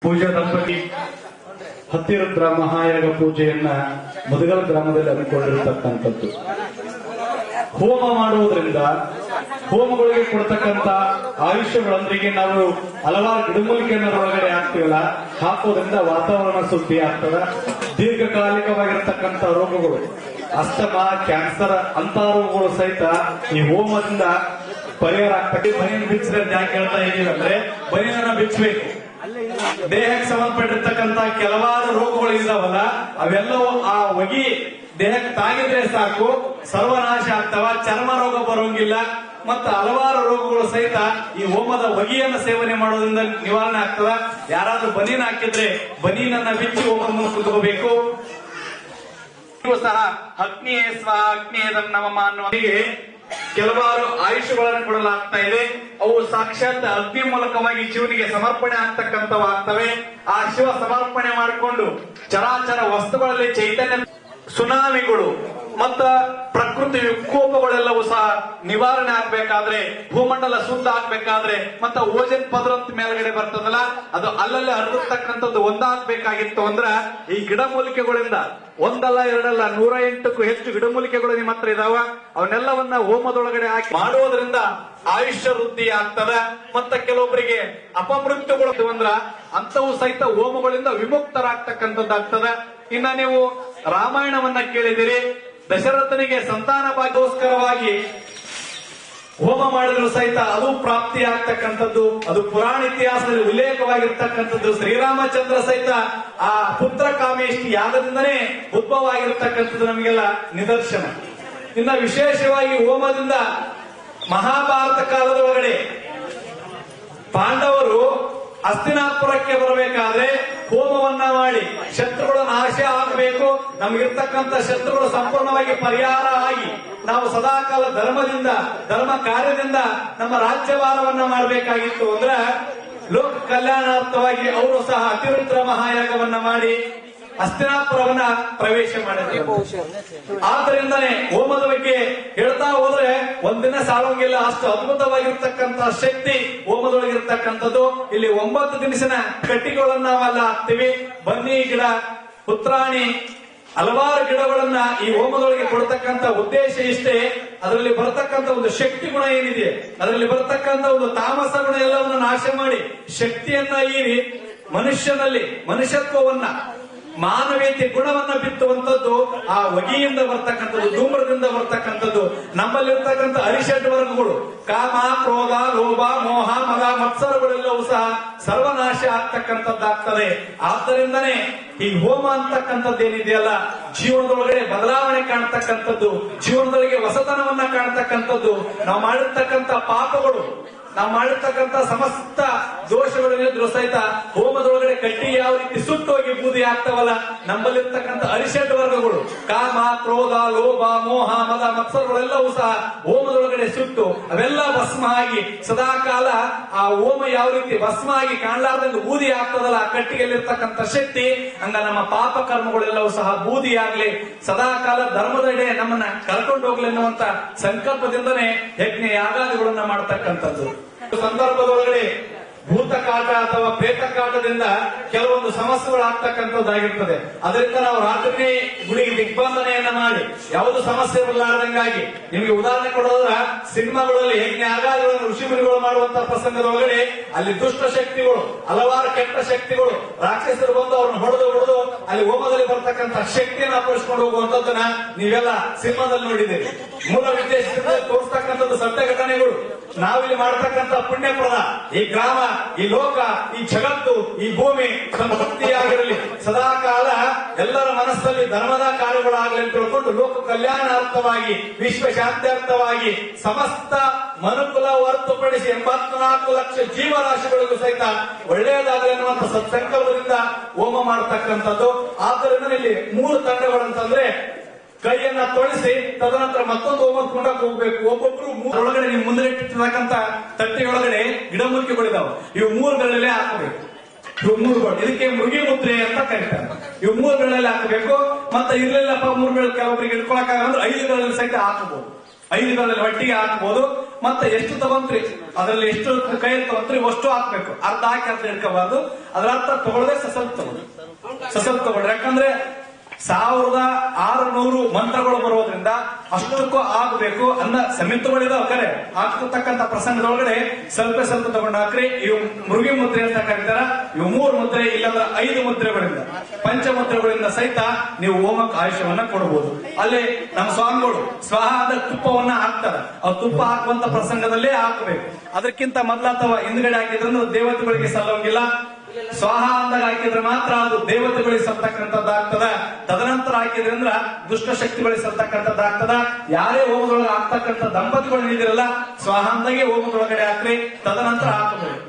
ಪೂಜಾ ದಂಪತಿ ಹತ್ತಿರುದ್ರ ಮಹಾಯಾಗ ಪೂಜೆಯನ್ನ ಮುದಗಲ್ ಗ್ರಾಮದಲ್ಲಿ ಹಮ್ಮಿಕೊಂಡಿರತಕ್ಕಂಥದ್ದು. ಹೋಮ ಮಾಡುವುದರಿಂದ ಹೋಮಗಳಿಗೆ ಕೊಡ್ತಕ್ಕಂಥ ಆಯುಷ್ಯಗಳೊಂದಿಗೆ ನಾವು ಹಲವಾರು ಗಿಡಮೂಲಿಕೆಯನ್ನು ಒಳಗಡೆ ಹಾಕ್ತೀವಲ್ಲ, ಹಾಕೋದ್ರಿಂದ ವಾತಾವರಣ ಶುದ್ಧಿ ಆಗ್ತದ. ದೀರ್ಘಕಾಲಿಕವಾಗಿರ್ತಕ್ಕಂಥ ರೋಗಗಳು, ಅಸ್ತಮಾ, ಕ್ಯಾನ್ಸರ್ ಅಂತ ರೋಗಗಳು ಸಹಿತ ಈ ಹೋಮದಿಂದ ಪರಿಹಾರ ಆಗ್ತದೆ. ಬನಿಯನ್ನು ಬಿಚ್ಚಿದ್ರೆ ಯಾಕೆ ಹೇಳ್ತಾ ಇದೀವಿ ಅಂದ್ರೆ, ಬನಿಯನ್ನ ಬಿಚ್ಚಬೇಕು. ದೇಹಕ್ಕೆ ಸಂಬಂಧಪಟ್ಟಿರ್ತಕ್ಕಂಥ ಕೆಲವಾರು ರೋಗಗಳು ಇದಾವಲ್ಲ, ಅವೆಲ್ಲವೂ ಆ ಹೊಗಿ ದೇಹಕ್ಕೆ ತಾಗಿದ್ರೆ ಸಾಕು ಸರ್ವನಾಶ ಆಗ್ತಾವ. ಚರ್ಮ ರೋಗ ಬರೋಂಗಿಲ್ಲ. ಮತ್ತು ಹಲವಾರು ರೋಗಗಳು ಸಹಿತ ಈ ಹೋಮದ ಹೊಗೆಯನ್ನು ಸೇವನೆ ಮಾಡೋದ್ರಿಂದ ನಿವಾರಣೆ ಆಗ್ತದ. ಯಾರಾದ್ರೂ ಬನೀನ್ ಹಾಕಿದ್ರೆ ಬನೀನನ್ನ ಬಿಚ್ಚಿ ಹೋಮವನ್ನು ಕುತ್ಕೋಬೇಕು. ಸಹ ಅಗ್ನಿಯೇ ಸ್ವ ಅಗ್ನಿಯೇದಂ ನಮಃ ಅನ್ನುವ ಕೆಲವಾರು ಆಯುಷಗಳನ್ನು ಕೊಡಲಾಗ್ತಾ ಇದೆ. ಅವು ಸಾಕ್ಷಾತ್ ಅಗ್ನಿ ಮೂಲಕವಾಗಿ ಶಿವನಿಗೆ ಸಮರ್ಪಣೆ ಆಗ್ತಕ್ಕಂಥವಾಗ್ತವೆ. ಆ ಶಿವ ಸಮರ್ಪಣೆ ಮಾಡಿಕೊಂಡು ಚರಾಚರ ವಸ್ತುಗಳಲ್ಲಿ ಚೈತನ್ಯ, ಸುನಾಮಿಗಳು ಮತ್ತ ಪ್ರಕೃತಿ ವಿಕೋಪಗಳೆಲ್ಲವೂ ಸಹ ನಿವಾರಣೆ ಆಗ್ಬೇಕಾದ್ರೆ, ಭೂಮಂಡಲ ಶುದ್ಧ ಆಗ್ಬೇಕಾದ್ರೆ, ಮತ್ತ ಓಜನ್ ಪದರಂತ ಮೇಲ್ಗಡೆ ಬರ್ತದಲ್ಲ, ಅದು ಅಲ್ಲಲ್ಲಿ ಹರಡಿರ್ತಕ್ಕಂಥದ್ದು ಒಂದಾಗ್ಬೇಕಾಗಿತ್ತು ಅಂದ್ರ ಈ ಗಿಡಮೂಲಿಕೆಗಳಿಂದ ಒಂದಲ್ಲ ಎರಡಲ್ಲ 108ಕ್ಕೂ ಹೆಚ್ಚು ಗಿಡಮೂಲಿಕೆಗಳು ನಿಮ್ಮ ಹತ್ರ ಇದಾವ. ಅವನ್ನೆಲ್ಲವನ್ನ ಹೋಮದೊಳಗಡೆ ಹಾಕಿ ಮಾಡುವುದರಿಂದ ಆಯುಷ್ಯ ವೃದ್ಧಿ ಆಗ್ತದ. ಮತ್ತ ಕೆಲವೊಬ್ಬರಿಗೆ ಅಪಮೃತ್ಯುಗಳು ಅಂದ್ರ ಅಂತವು ಸಹಿತ ಹೋಮಗಳಿಂದ ವಿಮುಕ್ತರಾಗ್ತಕ್ಕಂಥದ್ದಾಗ್ತದ. ಇನ್ನ ನೀವು ರಾಮಾಯಣವನ್ನ ಕೇಳಿದಿರಿ. ದಶರಥನಿಗೆ ಸಂತಾನ ಭಾಗ್ಯಕ್ಕೋಸ್ಕರವಾಗಿ ಹೋಮ ಮಾಡಿದ್ರು ಸಹಿತ ಅದು ಪ್ರಾಪ್ತಿ ಆಗ್ತಕ್ಕಂಥದ್ದು. ಅದು ಪುರಾಣ ಇತಿಹಾಸದಲ್ಲಿ ಉಲ್ಲೇಖವಾಗಿರ್ತಕ್ಕಂಥದ್ದು. ಶ್ರೀರಾಮಚಂದ್ರ ಸಹಿತ ಆ ಪುತ್ರ ಕಾಮೇಷ್ಟಿ ಯಾಗದಿಂದನೇ ಉದ್ಭವ ಆಗಿರ್ತಕ್ಕಂಥದ್ದು ನಮಗೆಲ್ಲ ನಿದರ್ಶನ. ಇನ್ನ ವಿಶೇಷವಾಗಿ ಹೋಮದಿಂದ ಮಹಾಭಾರತ ಕಾಲದೊಳಗಡೆ ಪಾಂಡವರು ಹಸ್ತಿನಾಪುರಕ್ಕೆ ಬರಬೇಕಾದ್ರೆ ಹೋಮವನ್ನ ಮಾಡಿ ಶತ್ರುಗಳ ನಾಶ ಆಗಬೇಕು, ನಮಗಿರ್ತಕ್ಕಂಥ ಶತ್ರುಗಳು ಸಂಪೂರ್ಣವಾಗಿ ಪರಿಹಾರ ಆಗಿ ನಾವು ಸದಾಕಾಲ ಧರ್ಮದಿಂದ, ಧರ್ಮ ಕಾರ್ಯದಿಂದ ನಮ್ಮ ರಾಜ್ಯಭಾರವನ್ನ ಮಾಡಬೇಕಾಗಿತ್ತು ಅಂದ್ರೆ ಲೋಕ ಕಲ್ಯಾಣಾರ್ಥವಾಗಿ ಅವರು ಸಹ ಅತಿರುದ್ರ ಮಹಾಯಾಗವನ್ನ ಮಾಡಿ ಹಸ್ತಿನಾಪುರವನ್ನ ಪ್ರವೇಶ ಮಾಡಿದ್ರು. ಆದ್ದರಿಂದನೇ ಹೋಮದ ಬಗ್ಗೆ ಹೇಳ್ತಾ ಹೋದ್ರೆ ಒಂದಿನ ಸಾಲೋಂಗಿಲ್ಲ. ಅಷ್ಟು ಅದ್ಭುತವಾಗಿರ್ತಕ್ಕಂಥ ಶಕ್ತಿ ಹೋಮದೊಳಗಿರ್ತಕ್ಕಂಥದ್ದು. ಇಲ್ಲಿ 9 ದಿನಸಿನ ಕಟ್ಟಿಗಳನ್ನ ನಾವೆಲ್ಲ ಹಾಕ್ತಿವಿ. ಬನ್ನಿ ಗಿಡ, ಪುತ್ರಾಣಿ, ಹಲವಾರು ಗಿಡಗಳನ್ನ ಈ ಹೋಮದೊಳಗೆ ಕೊಡ್ತಕ್ಕಂಥ ಉದ್ದೇಶ ಇಷ್ಟೇ. ಅದರಲ್ಲಿ ಬರತಕ್ಕಂಥ ಒಂದು ಶಕ್ತಿ ಗುಣ ಏನಿದೆ, ಅದರಲ್ಲಿ ಬರತಕ್ಕಂಥ ಒಂದು ತಾಮಸ ಗುಣ ಎಲ್ಲವನ್ನು ನಾಶ ಮಾಡಿ ಶಕ್ತಿಯನ್ನ ಈರಿ ಮನುಷ್ಯನಲ್ಲಿ ಮನುಷ್ಯತ್ವವನ್ನ, ಮಾನವೀಯತೆ ಗುಣವನ್ನ ಬಿತ್ತುವಂತದ್ದು ಆ ಹೊಗೆಯಿಂದ ಬರ್ತಕ್ಕಂಥದ್ದು, ಧೂಮ್ರದಿಂದ ಬರ್ತಕ್ಕಂಥದ್ದು. ನಮ್ಮಲ್ಲಿರ್ತಕ್ಕಂಥ ಅರಿಷಡ್ ವರ್ಗಗಳು ಕಾಮ, ಕ್ರೋಧ, ಲೋಭ, ಮೋಹ, ಮದ, ಮತ್ಸರಗಳೆಲ್ಲವೂ ಸಹ ಸರ್ವನಾಶ ಆಗ್ತಕ್ಕಂಥದ್ದಾಗ್ತದೆ. ಆದ್ದರಿಂದನೇ ಈ ಹೋಮ ಅಂತಕ್ಕಂಥದ್ದು ಏನಿದೆಯಲ್ಲ, ಜೀವನದೊಳಗಡೆ ಬದಲಾವಣೆ ಕಾಣ್ತಕ್ಕಂಥದ್ದು, ಜೀವನದೊಳಗೆ ಹೊಸತನವನ್ನ ಕಾಣ್ತಕ್ಕಂಥದ್ದು. ನಾವು ಮಾಡಿರ್ತಕ್ಕಂಥ ಪಾಪಗಳು, ನಾವು ಮಾಡಿರ್ತಕ್ಕಂಥ ಸಮಸ್ತ ದೋಷಗಳೇನಿದ್ರು ಸಹಿತ ಹೋಮದೊಳಗಡೆ ಕಟ್ಟಿ ಯಾವ ರೀತಿ ಸುಟ್ಟೋಗಿ ಬೂದಿ ಆಗ್ತಾವಲ್ಲ, ನಮ್ಮಲ್ಲಿರ್ತಕ್ಕಂಥ ಅರಿಷಡ್ ವರ್ಗಗಳು ಕಾಮ, ಕ್ರೋಧ, ಲೋಭ, ಮೋಹ, ಮದ, ಮತ್ಸರಗಳೆಲ್ಲವೂ ಸಹ ಹೋಮದೊಳಗಡೆ ಸುಟ್ಟು ಅವೆಲ್ಲ ಭಸ್ಮ ಆಗಿ ಸದಾಕಾಲ ಆ ಹೋಮ ಯಾವ ರೀತಿ ಭಸ್ಮ ಆಗಿ ಕಾಣಲಾರ್ದಂಗೆ ಬೂದಿ ಆಗ್ತದಲ್ಲ, ಆ ಕಟ್ಟಿಗೆಯಲ್ಲಿರ್ತಕ್ಕಂಥ ಶಕ್ತಿ ಹಂಗ ನಮ್ಮ ಪಾಪ ಕರ್ಮಗಳೆಲ್ಲವೂ ಸಹ ಬೂದಿ ಆಗ್ಲಿ, ಸದಾಕಾಲ ಧರ್ಮದೆಡೆ ನಮ್ಮನ್ನ ಕರ್ಕೊಂಡು ಹೋಗ್ಲಿ ಅನ್ನುವಂತ ಸಂಕಲ್ಪದಿಂದನೇ ಯಜ್ಞ ಯಾಗಾದಿಗಳನ್ನ ಮಾಡ್ತಕ್ಕಂಥದ್ದು. ಸಂದರ್ಭದೊಳಗಡೆ ಭೂತ ಕಾಟ ಅಥವಾ ಪ್ರೇತ ಕಾಟದಿಂದ ಕೆಲವೊಂದು ಸಮಸ್ಯೆಗಳು ಆಗ್ತಕ್ಕಂಥದ್ದಾಗಿರ್ತದೆ. ಅದರಿಂದ ನಾವು ರಾತ್ರಿ ಗುಡಿಗೆ ದಿಗ್ಬಂಧನೆಯನ್ನ ಮಾಡಿ ಯಾವುದು ಸಮಸ್ಯೆ ಬರಲಾರ್ದಂಗಾಗಿ, ನಿಮಗೆ ಉದಾಹರಣೆ ಕೊಡೋದ್ರ ಸಿನಿಮಾಗಳಲ್ಲಿ ಯಜ್ಞ ಯಾಗಾದಿಗಳನ್ನು ಋಷಿಮುನಿಗಳು ಮಾಡುವಂತಹ ಪ್ರಸಂಗದೊಳಗಡೆ ಅಲ್ಲಿ ದುಷ್ಟ ಶಕ್ತಿಗಳು, ಹಲವಾರು ಕೆಟ್ಟ ಶಕ್ತಿಗಳು, ರಾಕ್ಷಸರು ಬಂದು ಅವ್ರನ್ನ ಹೊಡೆದು ಅಲ್ಲಿ ಹೋಮದಲ್ಲಿ ಬರ್ತಕ್ಕಂಥ ಶಕ್ತಿಯನ್ನು ಅಪಹರಿಸಿಕೊಂಡು ಹೋಗುವಂತದ್ದನ್ನ ನೀವೆಲ್ಲ ಸಿನಿಮಾದಲ್ಲಿ ನೋಡಿದ್ದೀರಿ. ಮೂಲ ವಿದೇಶದಿಂದ ತೋರಿಸ್ತಕ್ಕಂಥದ್ದು ಸತ್ಯ ಘಟನೆಗಳು. ನಾವಿಲ್ಲಿ ಮಾಡತಕ್ಕಂಥ ಪುಣ್ಯಪ್ರದ ಈ ಗ್ರಾಮ, ಈ ಲೋಕ, ಈ ಜಗತ್ತು, ಈ ಭೂಮಿ ಸಮೃದ್ಧಿಯಾಗಿರಲಿ, ಸದಾಕಾಲ ಎಲ್ಲರ ಮನಸ್ಸಲ್ಲಿ ಧರ್ಮದ ಕಾರ್ಯಗಳಾಗಲಿ ಅಂತ ತಿಳ್ಕೊಂಡು ಲೋಕ ಕಲ್ಯಾಣಾರ್ಥವಾಗಿ, ವಿಶ್ವ ಶಾಂತ್ಯಾರ್ಥವಾಗಿ ಸಮಸ್ತ ಮನುಕುಲ ಹೊರತುಪಡಿಸಿ 84 ಲಕ್ಷ ಜೀವರಾಶಿಗಳಿಗೂ ಸಹಿತ ಒಳ್ಳೆಯದಾಗಲಿ ಅನ್ನುವಂಥ ಸತ್ಸಂಕಲ್ಪದಿಂದ ಹೋಮ ಮಾಡತಕ್ಕಂಥದ್ದು. ಆದ್ದರಿಂದ ಇಲ್ಲಿ 3 ತಂಡಗಳಂತಂದ್ರೆ ಕೈಯನ್ನ ತೊಳಿಸಿ ತದನಂತರ ಮತ್ತೊಂದು ಹೋಮ ಕೊಂಡಾಗ ಹೋಗ್ಬೇಕು. ಒಬ್ಬೊಬ್ರು ಒಳಗಡೆ ನೀವು ಮುಂದೆ ಇಟ್ಟಿರ್ತಕ್ಕಂಥ ತಟ್ಟೆಯೊಳಗಡೆ ಗಿಡಮೂಲಿಕೆಗಳಿದಾವೆ. ಇವು 3 ಬೆರಳಲ್ಲೇ ಹಾಕಬೇಕು. ಇವು 3 ಬೆರಳು, ಇದಕ್ಕೆ ಮೃಗಿ ಮುದ್ರೆ ಅಂತ ಕರೀತಾರೆ. ಇವು 3 ಬೆರಳಲ್ಲಿ ಹಾಕಬೇಕು. ಮತ್ತೆ ಇರ್ಲಿಲ್ಲಪ್ಪ 3 ಬೆರಳು ಕೆಲವೊಬ್ಬರಿಗೆ ಇಟ್ಕೊಳಕ್ಕಾಗಂದ್ರೆ 5 ಬೆರಳಲ್ಲಿ ಸಹಿತ ಹಾಕಬಹುದು. 5 ಬೆರಳಲ್ಲಿ ಒಟ್ಟಿಗೆ ಹಾಕಬಹುದು. ಮತ್ತೆ ಎಷ್ಟು ತಗೊಂತ್ರಿ ಅದರಲ್ಲಿ ಎಷ್ಟು ಕೈ ತಗೊಂತ್ರಿ ಅಷ್ಟು ಹಾಕ್ಬೇಕು. ಅರ್ಧ ಹಾಕಿ ಅರ್ಧ ಇಟ್ಕೋಬಾರ್ದು. ಅದರ ಅರ್ಥ ತಗೊಳ್ಳದೆ ಸಸಲ್ ತಗೊಳ್ರಿ. ಯಾಕಂದ್ರೆ 1600 ಮಂತ್ರಗಳು ಬರೋದ್ರಿಂದ ಅಷ್ಟಕ್ಕೂ ಆಗಬೇಕು ಅನ್ನೋ ಸಮಿತಿಗಳಿದಾವ. ಕರೆ ಆಗ್ತಕ್ಕಂಥ ಪ್ರಸಂಗದೊಳಗಡೆ ಸ್ವಲ್ಪ ತಗೊಂಡು ಹಾಕ್ರಿ. ಇವು ಮೃಗಿ ಮುದ್ರೆ ಅಂತ ಕರೀತಾರ. ಇವು 3 ಮುದ್ರೆ, ಇಲ್ಲಾಂದ್ರೆ 5 ಮುದ್ರೆಗಳಿಂದ, ಪಂಚಮುದ್ರೆಗಳಿಂದ ಸಹಿತ ನೀವು ಹೋಮಕ್ಕೆ ಆಯುಷ್ಯವನ್ನ ಕೊಡಬಹುದು. ಅಲ್ಲಿ ನಮ್ಮ ಸ್ವಾಮಿಗಳು ಸ್ವಾಹ ಅಂದ್ರೆ ತುಪ್ಪವನ್ನ ಹಾಕ್ತಾರ. ಆ ತುಪ್ಪ ಹಾಕುವಂತ ಪ್ರಸಂಗದಲ್ಲೇ ಹಾಕಬೇಕು. ಅದಕ್ಕಿಂತ ಮೊದಲ ಅಥವಾ ಹಿಂದ್ಗಡೆ ಹಾಕಿದ್ರೆ ದೇವತೆಗಳಿಗೆ ಸಲ್ಲೋಂಗಿಲ್ಲ. ಸ್ವಾಹ ಅಂದಾಗ ಹಾಕಿದ್ರೆ ಮಾತ್ರ ಅದು ದೇವತೆಗಳಿಗೆ ಸಲ್ತಕ್ಕಂಥದ್ದಾಗ್ತದ. ತದನಂತರ ಹಾಕಿದ್ರೆ ಅಂದ್ರ ದುಷ್ಟ ಶಕ್ತಿಗಳಿಗೆ ಸಲ್ತಕ್ಕಂಥದ್ದಾಗ್ತದ. ಯಾರೇ ಹೋಮದೊಳಗೆ ಆಗ್ತಕ್ಕಂಥ ದಂಪತಿಗಳು ಇದಿರಲ್ಲ, ಸ್ವಾಹ ಅಂದಾಗೆ ಹೋಮದೊಳಗಡೆ ಹಾಕ್ರಿ, ತದನಂತರ ಹಾಕಬೇಕು.